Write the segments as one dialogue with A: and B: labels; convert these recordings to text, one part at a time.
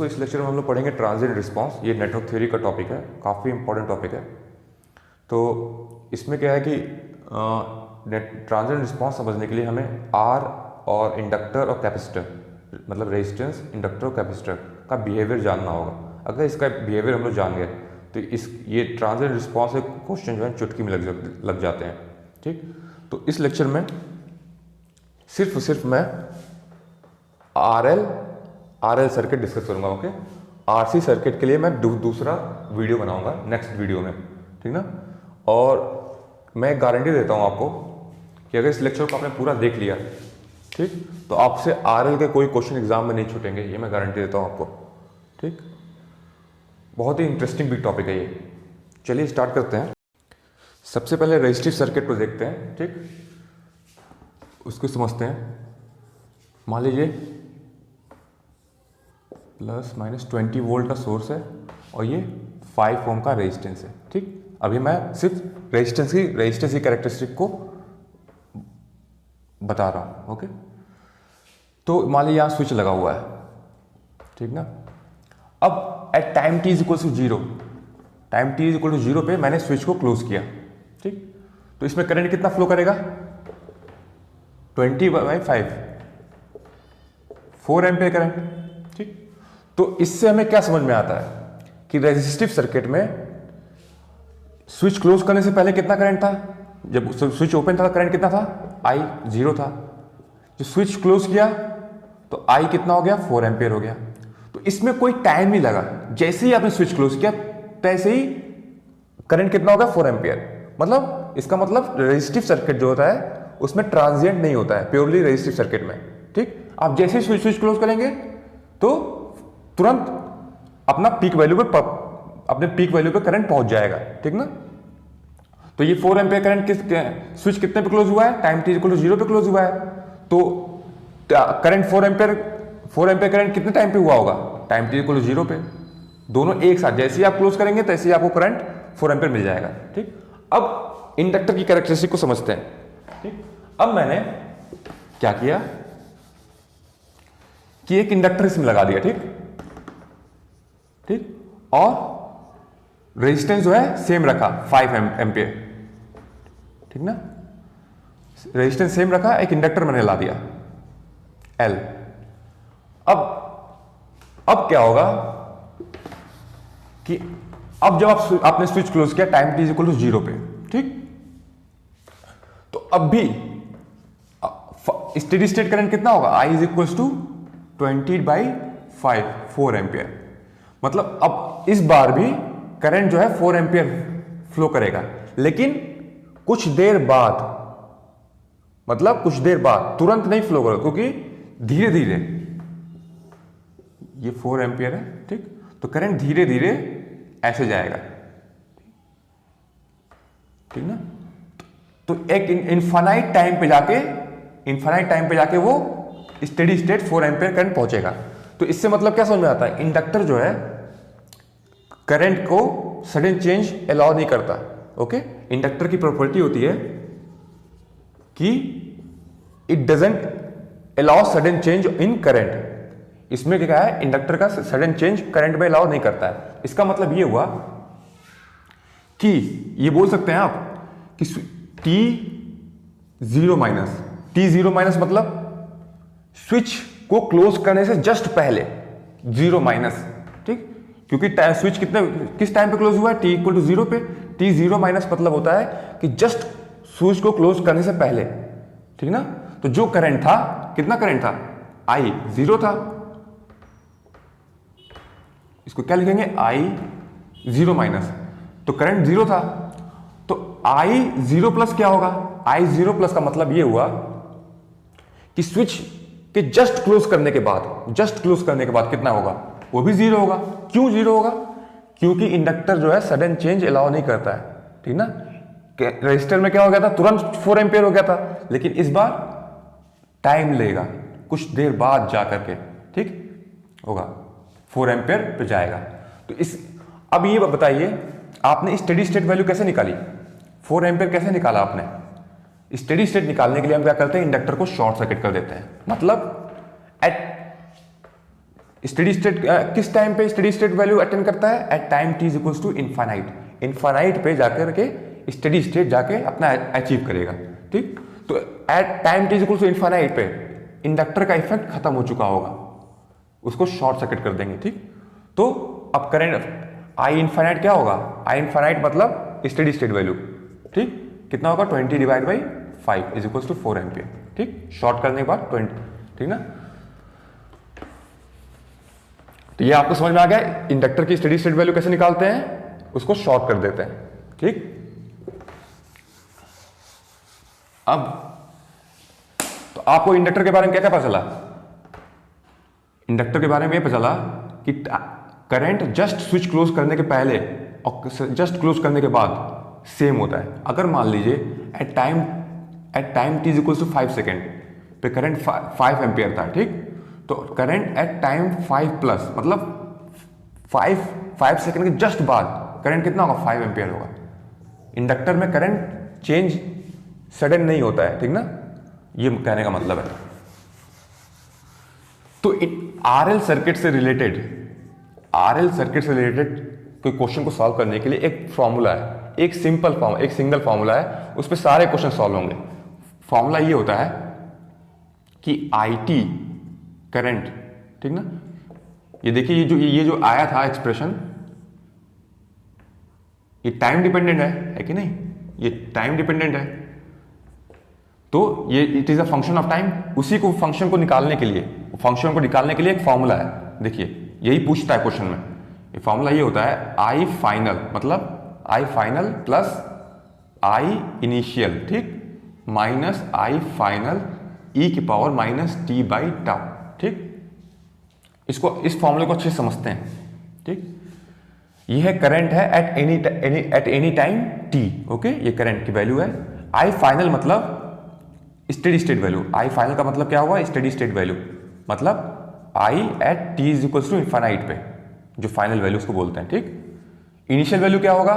A: दोस्तों इस लेक्चर में हम लोग पढ़ेंगे ट्रांजिएंट रिस्पांस। ये नेटवर्क थ्योरी का टॉपिक है, काफ़ी इंपॉर्टेंट टॉपिक है। तो इसमें क्या है कि ट्रांजिएंट रिस्पांस समझने के लिए हमें आर और इंडक्टर और कैपेसिटर, मतलब रेजिस्टेंस, इंडक्टर और कैपेसिटर का बिहेवियर जानना होगा। अगर इसका बिहेवियर हम लोग जान गए तो ये ट्रांजिएंट रिस्पांस के क्वेश्चन जो है चुटकी में लग जाते हैं। ठीक, तो इस लेक्चर में सिर्फ मैं आरएल सर्किट डिस्कस करूंगा। ओके, आरसी सर्किट के लिए मैं दूसरा वीडियो बनाऊंगा नेक्स्ट वीडियो में, ठीक ना। और मैं गारंटी देता हूं आपको कि अगर इस लेक्चर को आपने पूरा देख लिया, ठीक, तो आपसे आरएल के कोई क्वेश्चन एग्जाम में नहीं छूटेंगे, ये मैं गारंटी देता हूं आपको। ठीक, बहुत ही इंटरेस्टिंग बिग टॉपिक है ये। चलिए स्टार्ट करते हैं। सबसे पहले रेजिस्टिव सर्किट को देखते हैं, ठीक, उसको समझते हैं। मान लीजिए ±20 वोल्ट का सोर्स है और ये 5 ओम का रेजिस्टेंस है। ठीक, अभी मैं सिर्फ रेजिस्टेंस की कैरेक्टरिस्टिक को बता रहा हूं। ओके, तो मान लीजिए यहां स्विच लगा हुआ है, ठीक ना। अब at time t is equal to 0, time t is equal to 0 पे मैंने स्विच को क्लोज किया। ठीक, तो इसमें करंट कितना फ्लो करेगा? 20/5, 4 एम्पियर करंट। ठीक, तो इससे हमें क्या समझ में आता है कि रेजिस्टिव सर्किट में स्विच क्लोज करने से पहले कितना करंट था? जब स्विच ओपन था करंट कितना था? I 0 था। जो स्विच क्लोज किया तो I कितना हो गया? 4 एम्पियर हो गया। तो इसमें कोई टाइम नहीं लगा, जैसे ही आपने स्विच क्लोज किया तैसे ही करंट कितना होगा? 4 एम्पियर। मतलब इसका मतलब रेजिस्टिव सर्किट जो होता है उसमें ट्रांजिएंट नहीं होता है, प्योरली रेजिस्टिव सर्किट में। ठीक, आप जैसे ही स्विच क्लोज करेंगे तो तुरंत अपने पीक वैल्यू पे करंट पहुंच जाएगा। ठीक ना। तो ये 4 एम्पियर करंट स्विच कितने पे क्लोज हुआ है? टाइम t इक्वल टू 0 पे क्लोज हुआ है। तो करंट 4 एम्पियर करंट कितने टाइम पे हुआ होगा? टाइम t इक्वल टू 0 पे। दोनों एक साथ, जैसे ही आप क्लोज करेंगे तैसे ही आपको करंट 4 एम्पियर मिल जाएगा। ठीक, अब इंडक्टर की कैरेक्टरिस्टिक को समझते हैं। ठीक, अब मैंने क्या किया कि एक इंडक्टर इसमें लगा दिया। ठीक, और रेजिस्टेंस जो है सेम रखा 5 एम्पियर। ठीक ना, रेजिस्टेंस सेम रखा, एक इंडक्टर मैंने ला दिया L। अब क्या होगा कि अब जब आपने स्विच क्लोज किया टाइम t इक्वल टू 0 पे, ठीक, तो अब भी स्टेडी स्टेट करंट कितना होगा? I is equal to 20/5, 4 ampere. मतलब अब इस बार भी करंट जो है 4 एम्पियर फ्लो करेगा, लेकिन कुछ देर बाद, मतलब कुछ देर बाद, तुरंत नहीं फ्लो करेगा, क्योंकि धीरे धीरे, ये 4 एम्पियर है, ठीक, तो करंट धीरे धीरे ऐसे जाएगा। ठीक ना। तो एक इनफाइनाइट टाइम पे जाके वो स्टेडी स्टेट 4 एम्पियर करंट पहुंचेगा। तो इससे मतलब क्या समझ में आता है? इंडक्टर जो है करंट को सडन चेंज अलाउ नहीं करता। ओके, इंडक्टर की प्रॉपर्टी होती है कि it doesn't allow sudden change in current. इसमें क्या है? इंडक्टर का सडन चेंज करंट में अलाउ नहीं करता है। इसका मतलब ये हुआ कि ये बोल सकते हैं आप कि T0 माइनस मतलब स्विच को क्लोज करने से जस्ट पहले 0-। ठीक, क्योंकि स्विच किस टाइम पे क्लोज हुआ है? t इक्वल टू 0 पे। T0 माइनस मतलब होता है कि जस्ट स्विच को क्लोज करने से पहले। ठीक ना। तो जो करंट था, कितना करंट था? I 0 था। इसको क्या लिखेंगे? I 0 माइनस, तो करंट 0 था। तो I 0 प्लस क्या होगा? I 0 प्लस का मतलब ये हुआ कि स्विच के जस्ट क्लोज करने के बाद कितना होगा? वो भी 0 होगा। क्यों 0 होगा? क्योंकि इंडक्टर जो है सडन चेंज अलाउ नहीं करता है। ठीक ना। रजिस्टर में क्या हो गया था? तुरंत 4 एम्पियर हो गया था, लेकिन इस बार टाइम लेगा, कुछ देर बाद जा करके, ठीक होगा, 4 एम्पियर पे जाएगा। तो अब ये बताइए, आपने स्टेडी स्टेट वैल्यू कैसे निकाली? 4 एम्पियर कैसे निकाला आपने? स्टेडी स्टेट निकालने के लिए हम क्या करते हैं? इंडक्टर को शॉर्ट सर्किट कर देते हैं। मतलब स्टेडी स्टेट किस टाइम पे स्टेडी स्टेट वैल्यू अटेंड करता है? At time t is equals to infinite. Infinite पे जाकर के स्टेडी स्टेट जाके अपना अचीव करेगा। ठीक, तो at time t is equals to infinite पे इंडक्टर का इफेक्ट खत्म हो चुका होगा, उसको शॉर्ट सर्किट कर देंगे। ठीक, तो अब करंट आई इनफाइनाइट क्या होगा? आई इनफाइनाइट मतलब स्टेडी स्टेट वैल्यू। ठीक, कितना होगा? 20 divide by 5 is equals to 4 ampere. ठीक, शॉर्ट करने के बाद 20। ठीक ना, तो ये आपको समझ में आ गया इंडक्टर की स्टेडी स्टेट वैल्यू कैसे निकालते हैं, उसको शॉर्ट कर देते हैं। ठीक, अब तो आपको इंडक्टर के बारे में क्या क्या पता चला? इंडक्टर के बारे में ये पता चला कि करंट जस्ट स्विच क्लोज करने के पहले और जस्ट क्लोज करने के बाद सेम होता है। अगर मान लीजिए at time t equals to 5 second पे करंट 5 एम्पियर था। ठीक, तो करंट एट टाइम 5 प्लस मतलब 5 सेकेंड के जस्ट बाद करंट कितना होगा? 5 एम्पियर होगा। इंडक्टर में करंट चेंज सडन नहीं होता है। ठीक ना, ये कहने का मतलब है। तो आरएल सर्किट से रिलेटेड कोई क्वेश्चन को सॉल्व करने के लिए एक फॉर्मूला है, एक सिंगल फॉर्मूला है, उस पर सारे क्वेश्चन सॉल्व होंगे। फॉर्मूला ये होता है कि IT करंट, ठीक ना, ये देखिए ये जो आया था एक्सप्रेशन, ये टाइम डिपेंडेंट है कि नहीं? ये टाइम डिपेंडेंट है, तो ये it is a function of time. उसी को फंक्शन को निकालने के लिए एक फॉर्मूला है। देखिए यही पूछता है क्वेश्चन में। ये फॉर्मूला ये होता है आई फाइनल मतलब I final plus I initial, ठीक, माइनस आई फाइनल ई की power minus T by tau. ठीक, इस फॉर्मूले को अच्छे से समझते हैं। ठीक, ये है करंट है at any time T. Okay, ये करंट की वैल्यू है। आई फाइनल मतलब steady state value. I final का मतलब क्या हुआ? स्टेडी स्टेट वैल्यू मतलब I at T is equal to infinite पे जो फाइनल वैल्यू उसको बोलते हैं। ठीक, इनिशियल वैल्यू क्या होगा?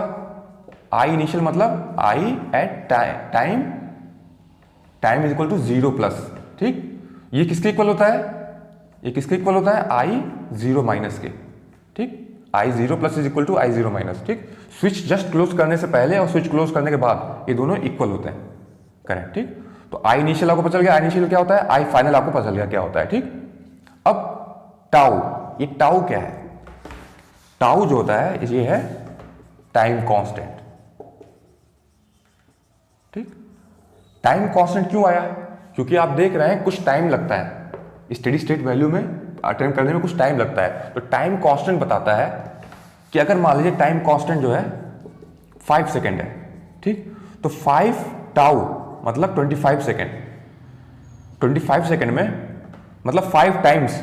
A: आई इनिशियल मतलब I at time is equal to 0 plus. ठीक, ये किसके इक्वल होता है? ये किसके इक्वल होता है? आई 0 माइनस के। ठीक, I 0 plus is equal to I 0 minus. ठीक, स्विच जस्ट क्लोज करने से पहले और स्विच क्लोज करने के बाद ये दोनों इक्वल होते हैं। करेक्ट। ठीक, तो आई इनिशियल आपको पता चल गया, आई इनिशियल क्या होता है, आई फाइनल आपको पता चल गया क्या होता है। ठीक, अब टाउ, ये टाउ क्या है? टाउ जो होता है ये है टाइम कांस्टेंट। ठीक, टाइम कांस्टेंट क्यों आया? क्योंकि आप देख रहे हैं कुछ टाइम लगता है स्टेडी स्टेट वैल्यू में अटेंड करने में, कुछ टाइम लगता है। तो टाइम कांस्टेंट बताता है कि अगर मान लीजिए टाइम कांस्टेंट जो है 5 सेकेंड है। ठीक, तो 5 टाउ मतलब 25 सेकेंड। 25 सेकेंड में मतलब 5 टाइम्स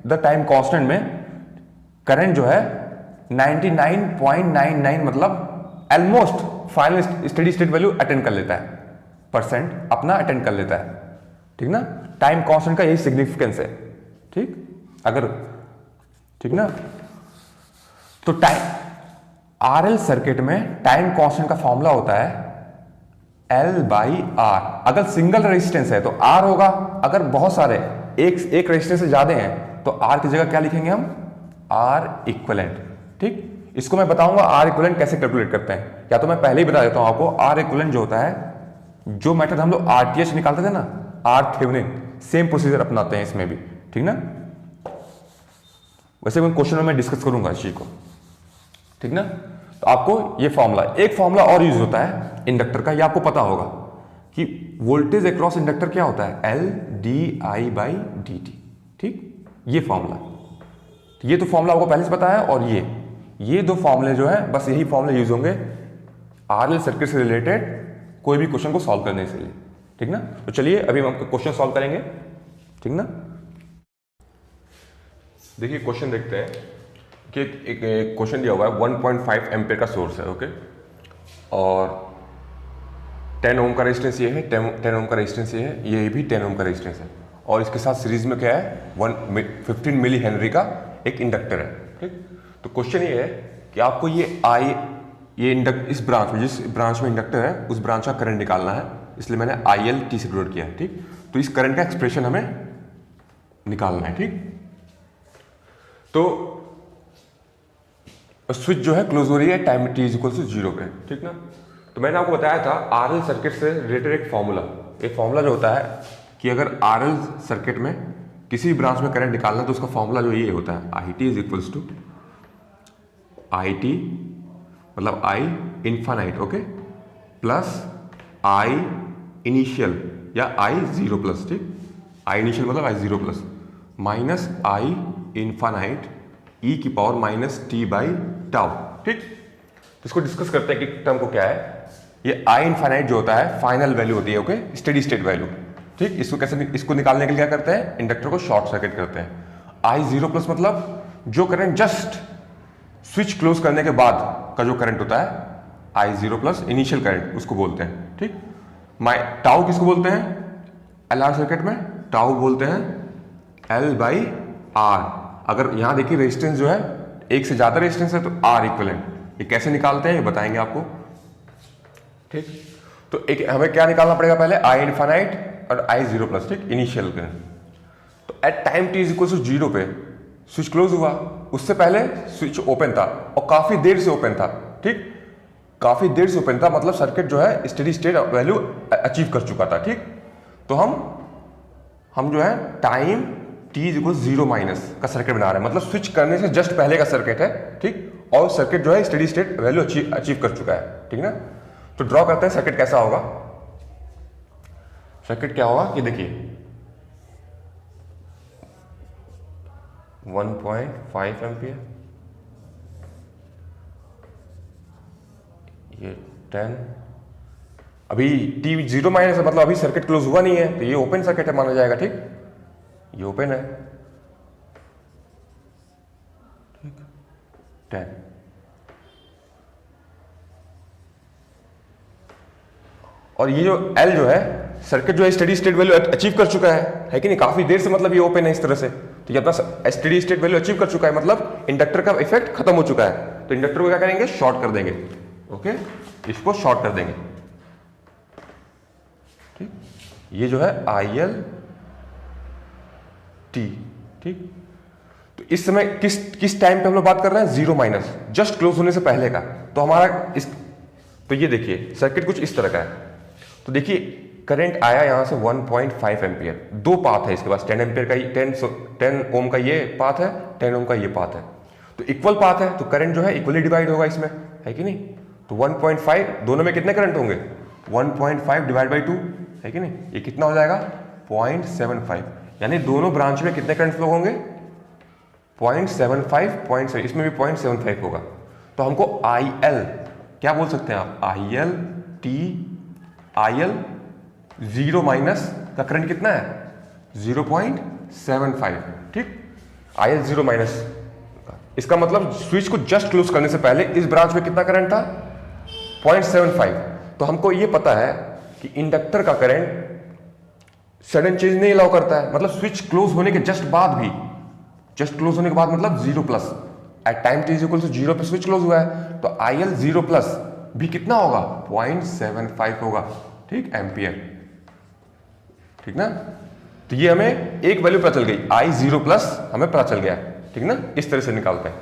A: द टाइम कांस्टेंट में करंट जो है 99.99 मतलब almost final steady state value attend कर लेता है, परसेंट अपना अटेंड कर लेता है। ठीक ना, टाइम कांस्टेंट का यही सिग्निफिकेंस है। ठीक, अगर ठीक ना, तो टाइम आरएल सर्किट में टाइम कांस्टेंट का फॉर्मूला होता है L बाई आर। अगर सिंगल रेजिस्टेंस है तो R होगा, अगर बहुत सारे एक रेजिस्टेंस से ज्यादा हैं तो R की जगह क्या लिखेंगे हम? R equivalent. ठीक, इसको मैं बताऊंगा R इक्विवेलेंट कैसे कैलकुलेट करते हैं, या तो मैं पहले ही बता देता हूं आपको। R इक्विवेलेंट जो होता है, जो मेथड हम लोग RTH निकालते थे ना, R थेवेनिन, सेम प्रोसीजर अपनाते हैं इसमें भी। ठीक ना, वैसे मैं क्वेश्चन में डिस्कस करूंगा इस चीज को। ठीक ना, तो आपको ये फॉर्मूला, एक फॉर्मूला और यूज होता है इंडक्टर का, ये आपको पता होगा कि वोल्टेज अक्रॉस इंडक्टर क्या होता है? L di by D T. ठीक, ये फॉर्मूला, ये तो फॉर्मूला आपको पहले से पता है। और ये दो फॉर्मूले जो है, बस यही फॉर्मूले यूज होंगे आरएल सर्किट से रिलेटेड कोई भी क्वेश्चन को सॉल्व करने के लिए। ठीक ना, तो चलिए अभी हम क्वेश्चन सॉल्व करेंगे। ठीक ना, देखिए क्वेश्चन देखते हैं कि एक क्वेश्चन दिया हुआ है 1.5 एम्पेयर का सोर्स है। ओके, और 10 ओम का रेजिस्टेंस ये है, 10 ओम का रेजिस्टेंस ये है, ये भी 10 ओम का रेजिस्टेंस है, और इसके साथ सीरीज में क्या है? 15 मिली हेनरी का एक इंडक्टर है। ठीक, तो क्वेश्चन ये है कि आपको इस ब्रांच में, जिस ब्रांच में इंडक्टर है उस ब्रांच का करंट निकालना है, इसलिए मैंने IL से डिनोट किया है। ठीक, तो इस करंट का एक्सप्रेशन हमें निकालना है। ठीक, तो स्विच जो है क्लोज हो रही है time t is equal to 0 पे, ठीक ना। तो मैंने आपको बताया था आरएल सर्किट से रिलेटेड एक फॉर्मूला जो होता है कि अगर आरएल सर्किट में किसी ब्रांच में करंट निकालना तो उसका फॉर्मूला जो ये होता है I T is equals to I T मतलब I infinite, okay, plus I initial या आई जीरो प्लस, ठीक, आई इनिशियल मतलब I zero plus minus I infinite E की power minus T by tau, ठीक। तो इसको डिस्कस करते हैं कि टर्म को क्या है। ये आई इन्फानाइट जो होता है फाइनल वैल्यू होती है, ओके, स्टेडी स्टेट वैल्यू, ठीक। इसको निकालने के लिए क्या करते हैं, इंडक्टर को शॉर्ट सर्किट करते हैं। आई जीरो प्लस मतलब जो करंट जस्ट स्विच क्लोज करने के बाद का जो करंट होता है, आई जीरो प्लस इनिशियल करंट उसको बोलते हैं, ठीक। टाउ किसको बोलते हैं, एल आर सर्किट में टाउ बोलते हैं एल बाई आर। अगर यहां देखिए रेजिस्टेंस जो है एक से ज्यादा रेजिस्टेंस है तो आर इक्विवेलेंट, ये कैसे निकालते हैं ये बताएंगे आपको, ठीक। तो एक हमें क्या निकालना पड़ेगा पहले, आई इनफाइनाइट और आई जीरो प्लस, ठीक, इनिशियल करंट। तो at time T is equal to 0 पे स्विच क्लोज हुआ, उससे पहले स्विच ओपन था और काफी देर से ओपन था, ठीक, काफी देर से ओपन था मतलब सर्किट जो है स्टेडी स्टेट वैल्यू अचीव कर चुका था, ठीक। तो हम जो है time T is equal 0 minus का सर्किट बना रहे हैं, मतलब स्विच करने से जस्ट पहले का सर्किट है, ठीक, और सर्किट जो है स्टेडी स्टेट वैल्यू अचीव कर चुका है, ठीक ना। तो ड्रॉ करते हैं सर्किट कैसा होगा। सर्किट क्या होगा कि देखिए 1.5 एम्पियर, ये 10, अभी टी 0 माइनस है मतलब अभी सर्किट क्लोज हुआ नहीं है तो ये ओपन सर्किट है माना जाएगा, ठीक, ये ओपन है, ठीक, 10। और ये जो L जो है सर्किट जो है स्टेडी स्टेट वैल्यू अचीव कर चुका है कि नहीं, काफी देर से, मतलब ये ओपन है इस तरह से, तो ये अपना स्टेडी स्टेट वैल्यू अचीव कर चुका है मतलब इंडक्टर का इफेक्ट खत्म हो चुका है। तो इंडक्टर को क्या करेंगे, शॉर्ट कर देंगे, ओके, इसको शॉर्ट कर देंगे, ठीक। ये जो है IL T, ठीक। तो इस समय किस टाइम पे हम लोग बात कर रहे हैं, 0 माइनस, जस्ट क्लोज होने से पहले का। तो हमारा तो ये देखिए सर्किट कुछ इस तरह का है। तो देखिए करंट आया यहां से 1.5 एम्पियर, दो पाथ है इसके पास, 10 एम्पियर का 10 ओम का ये पाथ है, 10 ओम का ये पाथ है, तो इक्वल पाथ है तो करंट जो है इक्वली डिवाइड होगा इसमें, है कि नहीं। तो 1.5 दोनों में कितने करंट होंगे, 1.5 डिवाइड बाई 2, है कि नहीं, ये कितना हो जाएगा 0.75, यानी दोनों ब्रांच में कितने करंट फ्लो होंगे 0.75, इसमें भी 0.75 होगा। तो हमको IL क्या बोल सकते हैं आप, IL 0 माइनस का करंट कितना है 0.75, ठीक, IL 0 माइनस, इसका मतलब स्विच को जस्ट क्लोज करने से पहले इस ब्रांच में कितना करंट था 0.75। तो हमको ये पता है कि इंडक्टर का करंट सडन चेंज नहीं अलाउ करता है, मतलब स्विच क्लोज होने के जस्ट बाद भी, जस्ट क्लोज होने के बाद मतलब 0 plus, at time t is equal to 0 पे स्विच क्लोज हुआ है तो IL 0 प्लस भी कितना होगा 0.75 होगा, ठीक, एम्पियर, ठीक ना। तो ये हमें एक वैल्यू पता चल गई, I 0 प्लस हमें पता चल गया, ठीक ना। इस तरह से निकालते हैं।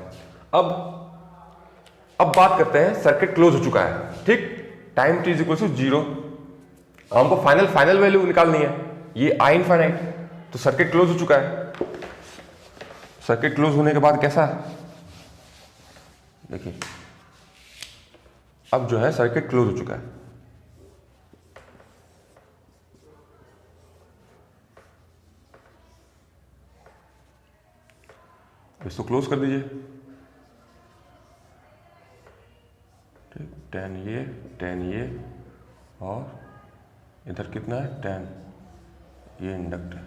A: अब बात करते हैं सर्किट क्लोज हो चुका है, ठीक, time t is equal to 0, हमको फाइनल वैल्यू निकालनी है, ये I इनफाइनाइट। तो सर्किट क्लोज हो चुका है, सर्किट क्लोज होने के बाद कैसा, देखिए अब जो है सर्किट क्लोज हो चुका है, इसको क्लोज कर दीजिए, ठीक, 10 ये और इधर कितना है 10, ये इंडक्टर,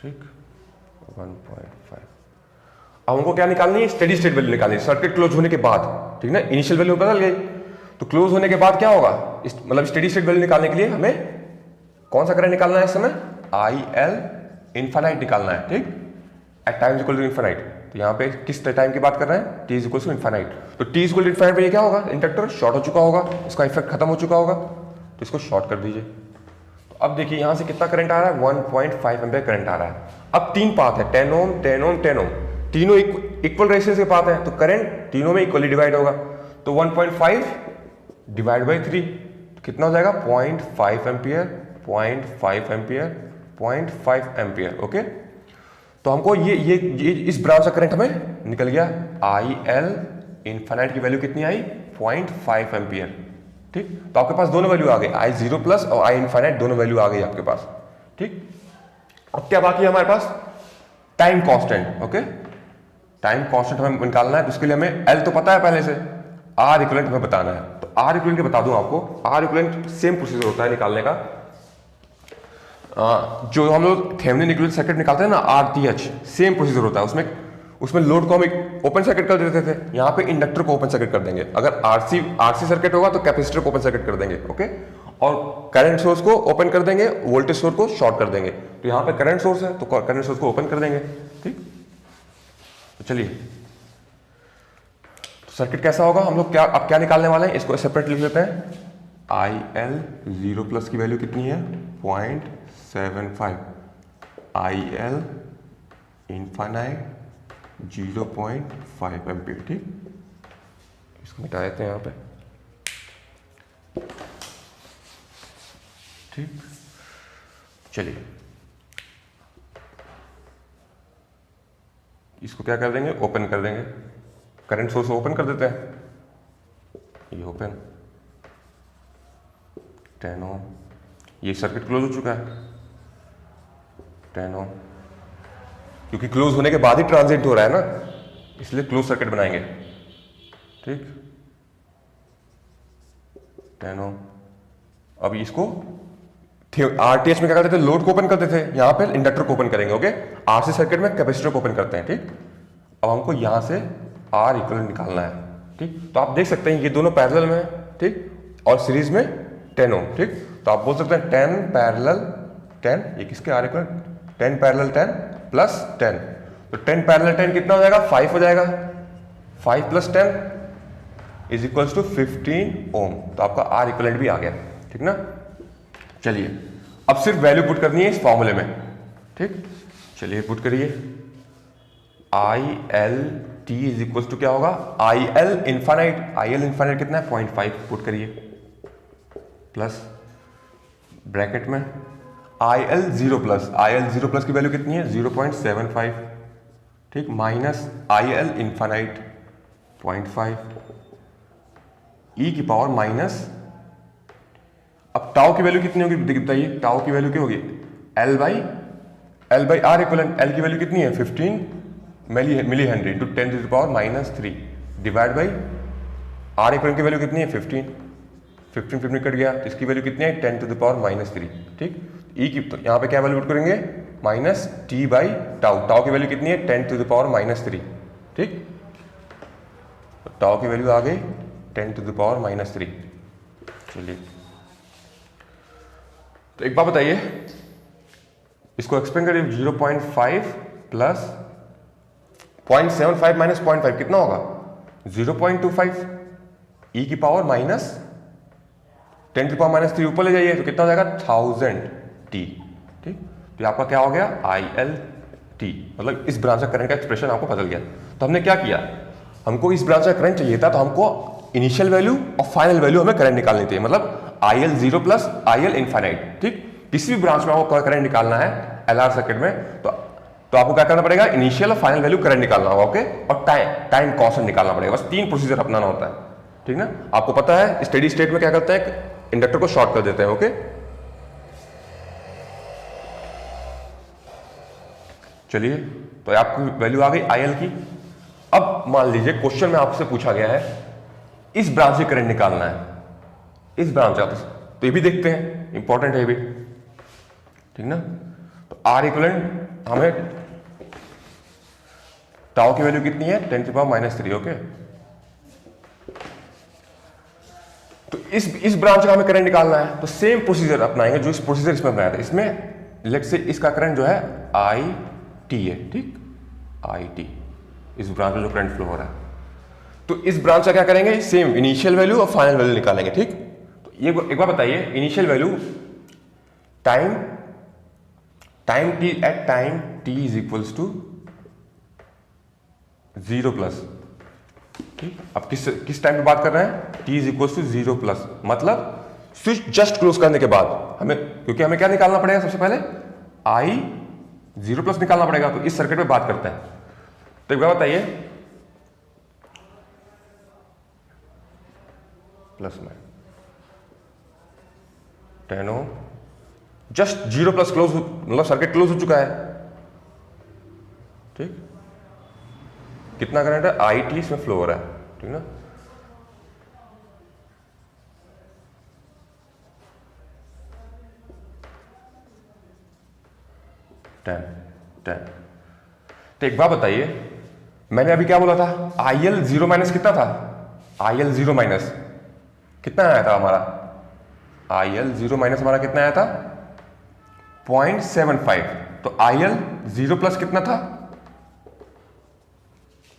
A: ठीक, 1.5। अब हमको क्या निकालनी है, स्टेडी स्टेट वैल्यू निकालनी है सर्किट क्लोज होने के बाद, ठीक ना। इनिशियल वैल्यू बदल गई तो क्लोज होने के बाद क्या होगा, मतलब स्टेडी स्टेट वैल्यू निकालने के लिए हमें कौन सा करंट निकालना है इस समय, IL इनफाइनाइट निकालना है, ठीक, at time equal to infinite. तो यहाँ पे किस टाइम की बात कर रहे हैं, t is equal to infinite. तो t is equal to infinite पे ये क्या होगा, इंडक्टर शॉर्ट हो चुका होगा, इसका इफेक्ट खत्म हो चुका होगा, तो इसको शॉर्ट कर दीजिए। तो अब देखिए यहां से कितना करंट आ रहा है, 1.5 एम्पीयर करंट आ रहा है। अब तीन पाथ है, 10 ओम 10 ओम 10 ओम, तीनों इक्वल रेजिस्टेंस के पाथ है, तो करंट तीनों में इक्वली डिवाइड होगा। तो 1.5 डिवाइड बाई 3 कितना हो जाएगा, 0.5 एम्पियर 0.5 एम्पियर 0.5 एम्पियर। ओके, तो हमको ये इस ब्रांच का करंट हमें निकल गया, आई एल इनफाइनाइट की वैल्यू कितनी आई, 0.5 एम्पियर। ठीक, तो आपके पास दोनों वैल्यू आ गई, आई जीरो प्लस और आई इनफाइनाइट दोनों वैल्यू आ गई आपके पास। ठीक, अब क्या बाकी है हमारे पास, time constant. Okay, time constant हमें निकालना है, तो उसके लिए हमें एल तो पता है पहले से, आर इक्विवेलेंट हमें बताना है। तो आर इक्विवेलेंट बता दूं आपको, आर इक्विवेलेंट सेम प्रोसीजर होता है निकालने का, जो हम लोग थेवेनिन इक्विवेलेंट सर्किट निकालते हैं ना, आरटीएच, सेम प्रोसीजर होता है। उसमें लोड को हम एक ओपन सर्किट कर देते थे, यहाँ पे इंडक्टर को ओपन सर्किट कर देंगे। अगर आरसी सर्किट होगा तो कैपेसिटर को ओपन सर्किट कर देंगे। ओके, और करंट सोर्स को ओपन कर देंगे, वोल्टेज सोर्स को शॉर्ट कर देंगे। तो यहाँ पे करंट सोर्स है तो करंट सोर्स को ओपन कर देंगे। ठीक, तो चलिए तो सर्किट कैसा होगा, हम लोग अब क्या निकालने वाले हैं, इसको सेपरेट लिख लेते हैं। आई एल जीरो प्लस की वैल्यू कितनी है, 0.75, आई एल इनफाइनाइट 0.5 एम्पियर। ठीक, इसको मिटा देते हैं यहाँ पे। ठीक, चलिए इसको क्या कर देंगे, ओपन कर देंगे, करंट सोर्स ओपन कर देते हैं, ये ओपन 10 ओम, ये सर्किट क्लोज हो चुका है 10 ओम, क्योंकि क्लोज होने के बाद ही ट्रांजिट हो रहा है ना, इसलिए क्लोज सर्किट बनाएंगे। ठीक, 10 ओम। अब इसको आरटीएच में क्या करते थे, लोड को ओपन करते थे, यहां पे इंडक्टर को ओपन करेंगे। ओके, आरसी सर्किट में कैपेसिटर को ओपन करते हैं। ठीक, अब हमको यहां से आर इक्विवेलेंट निकालना है। ठीक, तो आप देख सकते हैं ये दोनों पैरेलल में है। ठीक, और सीरीज में 10 ओम। ठीक, तो आप बोल सकते हैं 10 पैरेलल 10, ये किसके आर इक्विवेलेंट, 10 पैरेलल 10 प्लस 10, तो 10 पैरेलल 10 कितना हो जाएगा, 5 हो जाएगा, 5 प्लस 10 इज इक्वल्स टू 15 ओम। तो आपका आर इक्विवेलेंट भी आ गया। ठीक ना, चलिए अब सिर्फ वैल्यू पुट करनी है इस फॉर्मूले में। ठीक, चलिए पुट करिए, I L T is equal to क्या होगा, I L infinite, I L infinite कितना है, 0.5 पुट करिए, प्लस ब्रैकेट में I L zero plus, I L zero plus की वैल्यू कितनी है, 0.75। ठीक, minus I L infinite 0.5, e की पावर माइनस, अब टाउ की वैल्यू कितनी होगी बताइए, टाउ की वैल्यू क्या होगी, L by R equivalent, L की वैल्यू कितनी है 15 milli henry into 10 to the power -3 divide by R equivalent की वैल्यू कितनी है 15 कट गया, तो इसकी वैल्यू कितनी है 10 टू द पावर -3। ठीक, ई की, तो यहाँ पे क्या वैल्यू पुट करेंगे, minus T by tau, tau की वैल्यू कितनी है 10 टू द पावर -3। ठीक, तो टाउ की वैल्यू आ गई 10 टू द पावर -3। चलिए तो एक बात बताइए, इसको एक्सप्लेन करिए, 0.5 प्लस 0.75 माइनस 0.5 कितना होगा 0.25, ई की पावर माइनस 10 की पावर -3 ऊपर ले जाइए तो कितना हो जाएगा 1000 टी। ठीक, तो आपका क्या हो गया आई एल टी, मतलब इस ब्रांच का करंट का एक्सप्रेशन आपको बदल गया। तो हमने क्या किया, हमको इस ब्रांच का करंट चाहिए था, तो हमको इनिशियल वैल्यू और फाइनल वैल्यू हमें करंट निकालनी थी, मतलब आई L zero plus I L infinite. ठीक, किसी भी ब्रांच में आपको करंट निकालना है एलआर सर्किट में, तो आपको क्या करना पड़ेगा, इनिशियल और फाइनल वैल्यू करंट निकालना होगा। ओके, और टाइम कांस्टेंट निकालना पड़ेगा, बस 3 प्रोसीजर अपनाना होता है। ठीक ना, आपको पता है स्टेडी स्टेट में क्या करते हैं, इंडक्टर को शॉर्ट कर देते हैं। ओके, चलिए तो आपकी वैल्यू आ गई आई एल की। अब मान लीजिए क्वेश्चन में आपसे पूछा गया है इस ब्रांच से करंट निकालना है, इस ब्रांच का, तो ये भी देखते हैं, इंपॉर्टेंट है ये भी। ठीक ना, तो आर इक्विवेलेंट हमें टाउ की वैल्यू कितनी है 10 टू पावर -3। ओके, तो इस ब्रांच का हमें करंट निकालना है, तो सेम प्रोसीजर अपनाएंगे जो इस प्रोसीजर इसमें बनाया था। इसमें लेट से इसका करंट जो है आई टी है। ठीक, आई टी, इस ब्रांच में जो करंट फ्लो हो रहा है, तो इस ब्रांच का क्या करेंगे, सेम इनिशियल वैल्यू और फाइनल वैल्यू निकालेंगे। ठीक, तो ये एक बार बताइए, initial value time T at time T is equals to 0 plus. ठीक, अब किस टाइम पे बात कर रहे हैं? T is equals to 0 plus, मतलब स्विच जस्ट क्लोज करने के बाद हमें, क्योंकि हमें क्या निकालना पड़ेगा सबसे पहले, आई 0 प्लस निकालना पड़ेगा। तो इस सर्किट में बात करते हैं। तो एक बार बताइए, प्लस में 10 ओम, जस्ट 0 प्लस क्लोज, मतलब सर्किट क्लोज हो चुका है। ठीक, कितना करंट है? आई टी इसमें फ्लो हो रहा है, ठीक ना। टेन। तो एक बात बताइए, मैंने अभी क्या बोला था? IL 0 माइनस कितना था? IL 0 माइनस कितना आया था हमारा? IL 0 माइनस हमारा कितना आया था? 0.75। तो IL 0 प्लस कितना था?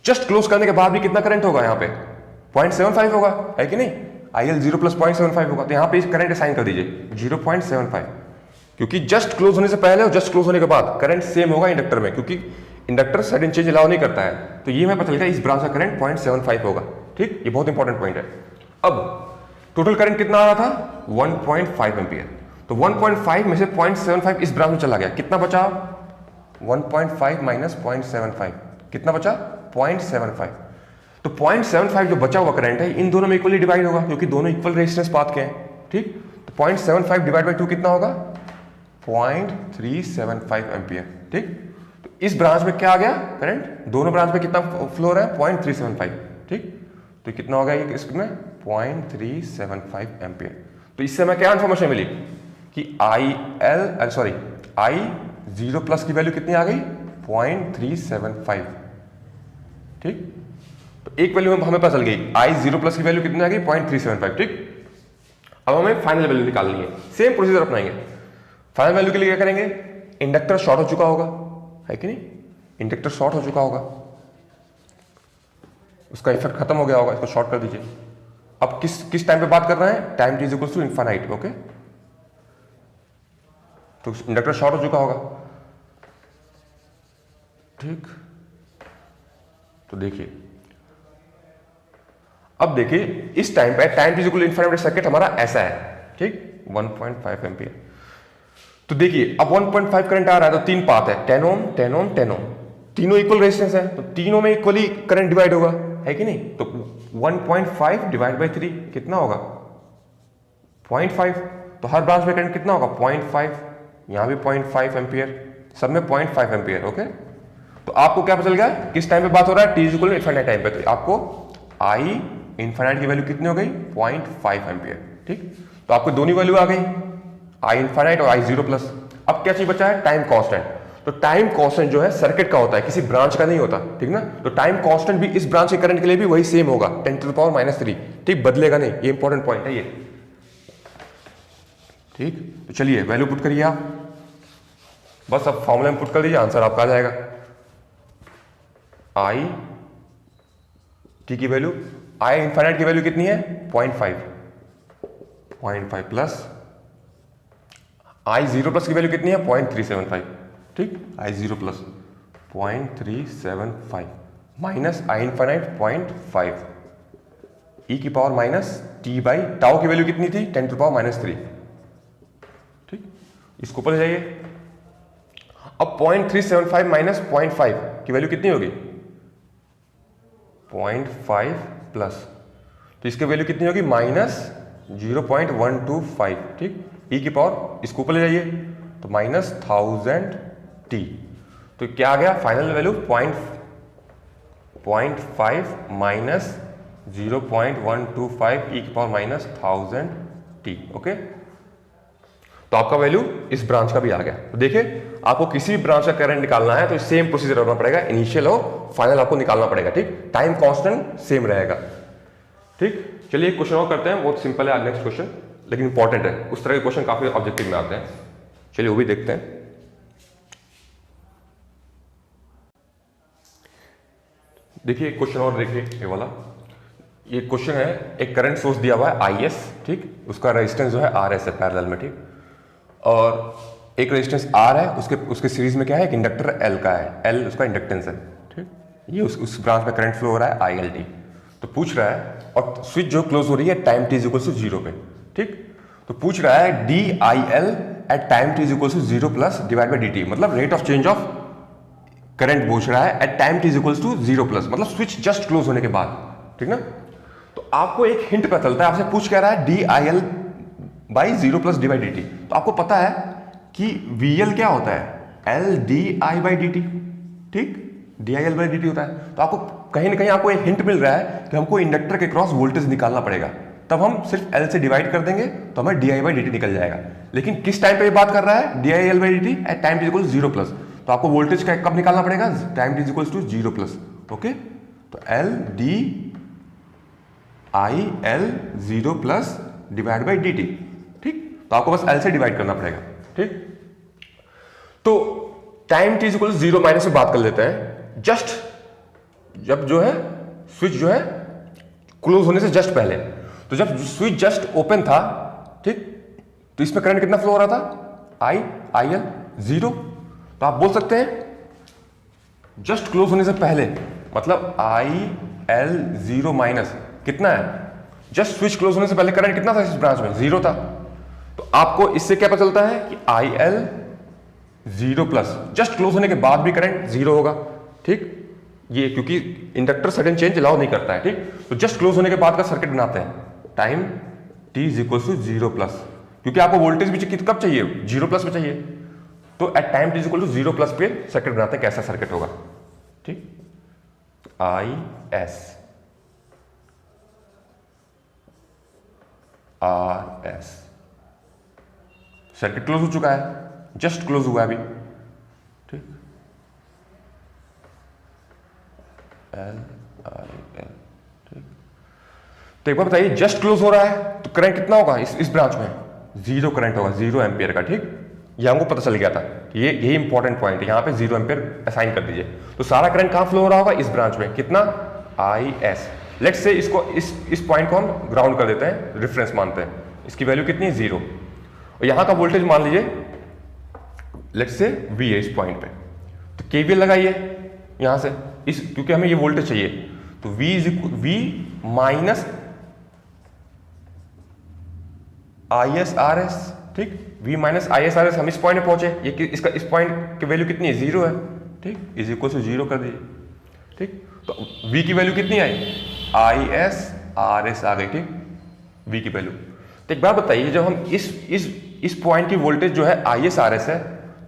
A: जस्ट क्लोज करने के बाद भी कितना करंट होगा यहाँ पे? 0.75 होगा, है कि नहीं? IL 0 प्लस 0.75 होगा। तो यहाँ पे इस करंट असाइन कर दीजिए 0.75, क्योंकि जस्ट क्लोज होने से पहले और जस्ट क्लोज होने के बाद करंट सेम होगा इंडक्टर में, क्योंकि इंडक्टर सडन चेंज अलाउ नहीं करता है। तो ये हमें पता चलेगा इस ब्रांच का करंट 0.75 होगा। ठीक, ये बहुत इंपॉर्टेंट पॉइंट है। अब टोटल करंट कितना आ रहा था? 1.5 एम्पियर। तो 1.5 में से 0.75 इस ब्रांच में चला गया, कितना बचा? 1.5 माइनस 0.75, कितना बचा? 0.75। तो 0.75 जो बचा हुआ करंट है इन दोनों में इक्वली डिवाइड होगा, क्योंकि दोनों इक्वल रेजिस्टेंस पाथ के हैं। ठीक, तो 0.75 डिवाइड बाई 2 कितना होगा? 0.375 एम्पियर। ठीक, तो इस ब्रांच में क्या आ गया करंट? दोनों ब्रांच में कितना फ्लो हो रहा है? 0.375। ठीक, तो कितना होगा ये इसमें? 0.375 एम्पियर। तो इससे हमें क्या इन्फॉर्मेशन मिली कि आई 0 प्लस की वैल्यू कितनी आ गई? 0.375। ठीक, तो एक वैल्यू हमें पता चल गई, आई 0 प्लस की वैल्यू कितनी आ गई? 0.375। ठीक, अब हमें फाइनल वैल्यू निकालनी है। सेम प्रोसीजर अपनाएंगे। फाइनल वैल्यू के लिए क्या करेंगे? इंडक्टर शॉर्ट हो चुका होगा, है कि नहीं? इंडक्टर शॉर्ट हो चुका होगा, उसका इफेक्ट खत्म हो गया होगा, इसको शॉर्ट कर दीजिए। अब किस टाइम पे बात कर रहे हैं? Time T is equals to infinite. Okay, तो इंडक्टर शॉर्ट हो चुका होगा। ठीक, तो देखिए, अब देखिए इस टाइम पे time T is equal to infinite circuit हमारा ऐसा है। ठीक, 1.5 एम्पियर। तो देखिए अब 1.5 करंट आ रहा है, तो 3 पाथ है, 10 ओम 10 ओम 10 ओम, तीनों इक्वल रेजिस्टेंस है, तो तीनों में इक्वली करंट डिवाइड होगा, है कि नहीं? तो 1.5 डिवाइड बाई 3 कितना होगा? 0.5। तो हर ब्रांच में करंट कितना होगा? 0.5। यहां भी 0.5 एम्पियर, सब में 0.5 एम्पियर। ओके, तो आपको क्या पता चल गया किस टाइम पे बात हो रहा है? T is equal to infinite time पे। तो आपको आई इनफाइनाइट की वैल्यू कितनी हो गई? 0.5 एम्पियर। ठीक, तो आपको दोनों वैल्यू आ गई, आई इनफाइनाइट और आई 0 प्लस। अब क्या चीज बचा है? Time constant. तो टाइम कांस्टेंट जो है सर्किट का होता है, किसी ब्रांच का नहीं होता। ठीक ना, तो टाइम कांस्टेंट भी इस ब्रांच के करंट के लिए भी वही सेम होगा, 10⁻⁻3। ठीक, बदलेगा नहीं, ये इंपॉर्टेंट पॉइंट है ये। ठीक, तो चलिए वैल्यू पुट करिए आप, बस अब फॉर्मूला में पुट कर दीजिए, आंसर आपका आ जाएगा। आई टी की वैल्यू, आई इनफाइनाइट की वैल्यू कितनी है? 0.5 प्लस आई 0 प्लस की वैल्यू कितनी है? 0.375। ठीक, I 0 plus 0.375 minus I infinite 0.5, e की power minus T by tau की वैल्यू कितनी थी? 10⁻⁻3। ठीक, इसको ऊपर ले जाइए। अब 0.375 माइनस 0.5 की वैल्यू कितनी होगी? 0.5 प्लस, तो इसकी वैल्यू कितनी होगी? माइनस 0.125। ठीक, ई की पावर इसको ऊपर ले जाइए, तो माइनस 1000 टी। तो क्या आ गया फाइनल वैल्यू? 0.5 माइनस 0.125 ई की पावर माइनस 1000 टी। ओके, तो आपका वैल्यू इस ब्रांच का भी आ गया। तो देखिए आपको किसी भी ब्रांच का करंट निकालना है तो सेम प्रोसीजर करना पड़ेगा, इनिशियल और फाइनल आपको निकालना पड़ेगा। ठीक, टाइम कांस्टेंट सेम रहेगा। ठीक, चलिए क्वेश्चन और करते हैं, बहुत सिंपल है नेक्स्ट क्वेश्चन, लेकिन इंपॉर्टेंट है। उस तरह के क्वेश्चन काफी ऑब्जेक्टिव में आते हैं, चलिए वो भी देखते हैं। देखिए क्वेश्चन और देखिए ये वाला, ये क्वेश्चन है, एक करंट सोर्स दिया हुआ है IS। ठीक, उसका रेजिस्टेंस जो है RS है पैरेलल में। ठीक, और एक रेजिस्टेंस R है, उसके सीरीज में क्या है, एक इंडक्टर L का है, L उसका इंडक्टेंस है, ठीक। ये उस ब्रांच में करंट फ्लो हो रहा है ILT। तो पूछ रहा है, और स्विच जो क्लोज हो रही है टाइम t इक्वल टू 0 पे, ठीक। तो पूछ रहा है DIL at time t equal to 0 plus divide by dt, मतलब rate of change of current पूछ रहा है at time t equal to 0 plus, मतलब स्विच जस्ट क्लोज होने के बाद, ठीक ना। तो आपको एक हिंट पता चलता है, आपसे पूछ कह रहा है DIL by 0 plus divide dt। तो आपको पता है कि VL क्या होता है, LDI बाई dt, ठीक, DIL बाई dt होता है। तो आपको कहीं ना कहीं आपको एक हिंट मिल रहा है कि हमको इंडक्टर के क्रॉस वोल्टेज निकालना पड़ेगा, तब हम सिर्फ L से डिवाइड कर देंगे तो हमें DI बाई dt निकल जाएगा। लेकिन किस टाइम पे ये बात कर रहा है, DIL by dt at time t equal 0 plus, तो आपको वोल्टेज का कब निकालना पड़ेगा, time t equal to 0 plus, okay. तो LDIL 0 plus divide by dt, ठीक। तो आपको बस L से डिवाइड करना पड़ेगा, ठीक। तो टाइम t इक्वल 0 माइनस से बात कर लेते हैं, जस्ट जब जो है स्विच जो है क्लोज होने से जस्ट पहले। तो जब स्विच जस्ट ओपन था, ठीक, तो इसमें करंट कितना फ्लो हो रहा था, IL 0। तो आप बोल सकते हैं जस्ट क्लोज होने से पहले, मतलब IL 0 माइनस कितना है, जस्ट स्विच क्लोज होने से पहले करंट कितना था इस ब्रांच में, 0 था। तो आपको इससे क्या पता चलता है कि IL 0 प्लस, जस्ट क्लोज होने के बाद भी करंट 0 होगा, ठीक। ये क्योंकि इंडक्टर सडन चेंज अलाउ नहीं करता है, ठीक। तो जस्ट क्लोज होने के बाद का सर्किट बनाते हैं, time t is equal to 0 plus, क्योंकि आपको वोल्टेज भी कब चाहिए, 0 प्लस में चाहिए। तो at time t is equal to 0 plus पे सर्किट बनाते हैं, कैसा सर्किट होगा, ठीक। IS RS, सर्किट क्लोज हो चुका है, जस्ट क्लोज हुआ अभी, ठीक। LIL, ठीक। तो एक बार बताइए, जस्ट क्लोज हो रहा है तो करंट कितना होगा इस ब्रांच में, 0 करंट होगा, 0 एम्पियर का, ठीक। ये हमको पता चल गया था, ये यही इंपॉर्टेंट पॉइंट है, यहाँ पे 0 एम्पियर असाइन कर दीजिए। तो सारा करंट कहाँ फ्लो हो रहा होगा, इस ब्रांच में, कितना, IS। लेट्स से इसको इस पॉइंट को हम ग्राउंड कर देते हैं, रेफरेंस मानते हैं, इसकी वैल्यू कितनी है, 0। और यहाँ का वोल्टेज मान लीजिए, लेट्स से V है इस पॉइंट पे। तो KVL लगाइए यहाँ से, क्योंकि हमें ये वोल्टेज चाहिए, तो V माइनस IS RS, ठीक। V माइनस IS RS, हम इस पॉइंट पे पहुंचे, ये इसका इस पॉइंट की वैल्यू कितनी है, 0 है, ठीक, इज इक्वल टू 0 कर दीजिए, ठीक। तो V की वैल्यू कितनी आई, IS RS आ गई, ठीक, V की वैल्यू। तो एक बात बताइए, जब हम इस पॉइंट की वोल्टेज जो है IS RS है,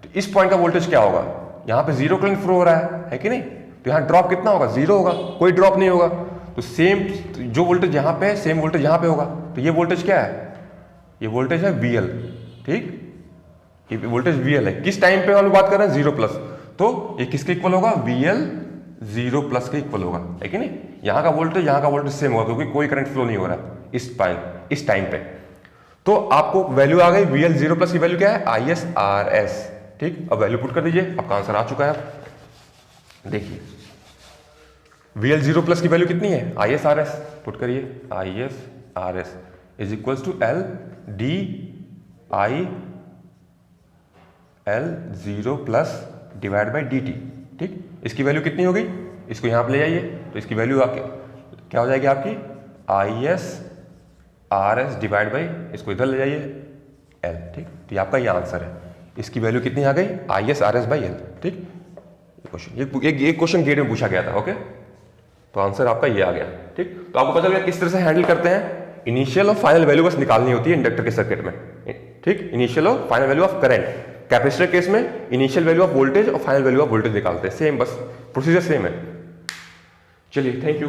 A: तो इस पॉइंट का वोल्टेज क्या होगा, यहाँ पे 0 करंट फ्लो हो रहा है कि नहीं, तो यहाँ ड्रॉप कितना होगा, 0 होगा, कोई ड्रॉप नहीं होगा। तो सेम जो वोल्टेज यहाँ पे है, सेम वोल्टेज यहाँ पे होगा। तो ये वोल्टेज क्या है, ये वोल्टेज है VL, ठीक, ये वोल्टेज VL है। किस टाइम पे हम बात कर रहे हैं, 0 प्लस, तो ये किसके इक्वल होगा, VL 0 प्लस के इक्वल होगा, है कि नहीं। यहाँ का वोल्टेज सेम होगा, क्योंकि कोई करंट फ्लो नहीं हो रहा है इस टाइम पे। तो आपको वैल्यू आ गई, VL 0 प्लस की वैल्यू क्या है, IS RS, ठीक। अब वैल्यू पुट कर दीजिए, आपका आंसर आ चुका है। देखिए VL 0 प्लस की वैल्यू कितनी है, IS RS, पुट करिए, IS RS is equal to LDIL 0 plus divide by dt, ठीक। इसकी वैल्यू कितनी हो गई, इसको यहाँ पे ले जाइए, तो इसकी वैल्यू क्या हो जाएगी आपकी, IS RS डिवाइड बाई, इसको इधर ले जाइए, L, ठीक। तो ये आपका ये आंसर है, इसकी वैल्यू कितनी आ गई, IS RS बाई L, ठीक। एक क्वेश्चन गेट में पूछा गया था, ओके। तो आंसर आपका ये आ गया, ठीक। तो आपको पता चल गया किस तरह से हैंडल करते हैं, इनिशियल और फाइनल वैल्यू बस निकालनी होती है इंडक्टर के सर्किट में, ठीक। इनिशियल और final value of current, capacitor case में इनिशियल वैल्यू ऑफ वोल्टेज और फाइनल वैल्यू ऑफ वोल्टेज निकालते हैं, सेम, बस प्रोसीजर सेम है। चलिए, थैंक यू।